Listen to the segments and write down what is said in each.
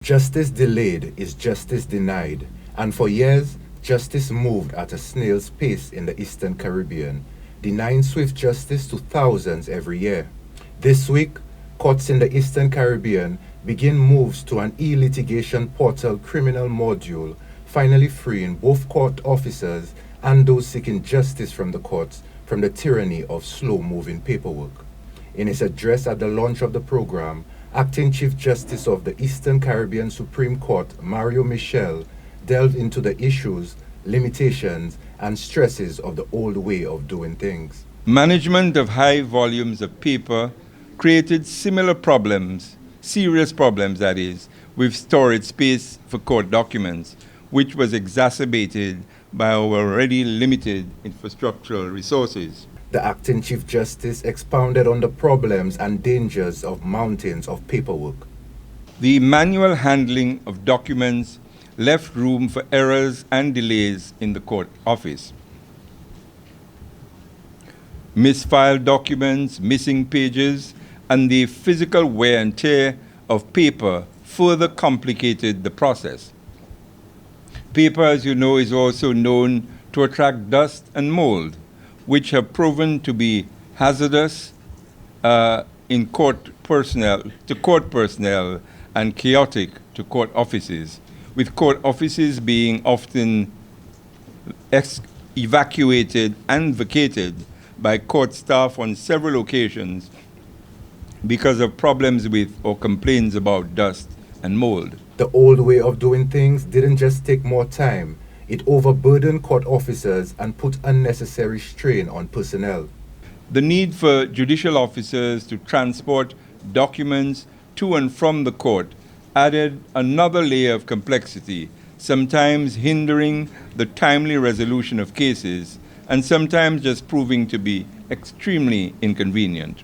Justice delayed is justice denied, and for years, justice moved at a snail's pace in the Eastern Caribbean, denying swift justice to thousands every year. This week, courts in the Eastern Caribbean begin moves to an E-Litigation Portal Criminal Module, finally freeing both court officers and those seeking justice from the courts from the tyranny of slow-moving paperwork. In his address at the launch of the program, Acting Chief Justice of the Eastern Caribbean Supreme Court, Michel, delved into the issues, limitations, and stresses of the old way of doing things. Management of high volumes of paper created similar problems, serious problems that is, with storage space for court documents, which was exacerbated by our already limited infrastructural resources. The Acting Chief Justice expounded on the problems and dangers of mountains of paperwork. The manual handling of documents left room for errors and delays in the court office. Misfiled documents, missing pages, and the physical wear and tear of paper further complicated the process. Paper, as you know, is also known to attract dust and mold, which have proven to be hazardous to court personnel and chaotic to court offices, with court offices being often evacuated and vacated by court staff on several occasions because of problems with or complaints about dust and mold. The old way of doing things didn't just take more time, it overburdened court officers and put unnecessary strain on personnel. The need for judicial officers to transport documents to and from the court added another layer of complexity, sometimes hindering the timely resolution of cases and sometimes just proving to be extremely inconvenient.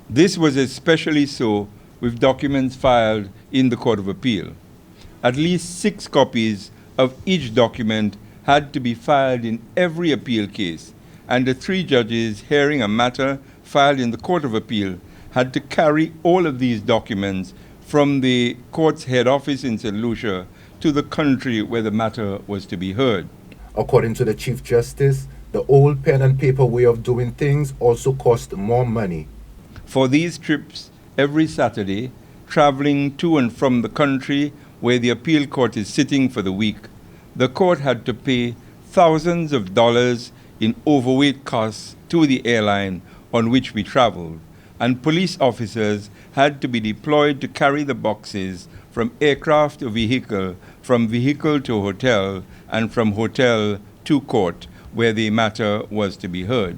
This was especially so with documents filed in the Court of Appeal. At least 6 copies of each document had to be filed in every appeal case, and the 3 judges hearing a matter filed in the Court of Appeal had to carry all of these documents from the court's head office in Saint Lucia to the country where the matter was to be heard. According to the Chief Justice, the old pen and paper way of doing things also cost more money. For these trips every Saturday, traveling to and from the country where the appeal court is sitting for the week, the court had to pay thousands of dollars in overweight costs to the airline on which we traveled, and police officers had to be deployed to carry the boxes from aircraft to vehicle, from vehicle to hotel, and from hotel to court where the matter was to be heard.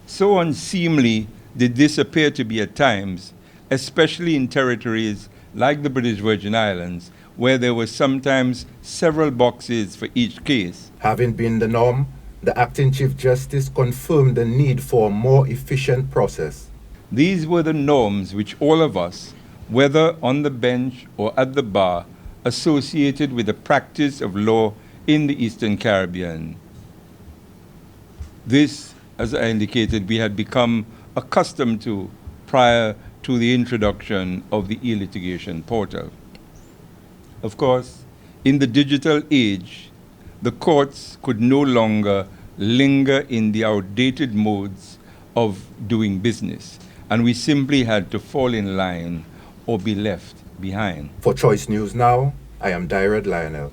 So unseemly did this appear to be at times, especially in territories like the British Virgin Islands, where there were sometimes several boxes for each case. Having been the norm, the Acting Chief Justice confirmed the need for a more efficient process. These were the norms which all of us, whether on the bench or at the bar, associated with the practice of law in the Eastern Caribbean. This, as I indicated, we had become accustomed to prior to the introduction of the E-Litigation Portal. Of course, in the digital age, the courts could no longer linger in the outdated modes of doing business, and we simply had to fall in line or be left behind. For Choice News Now, I am Direct Lionel.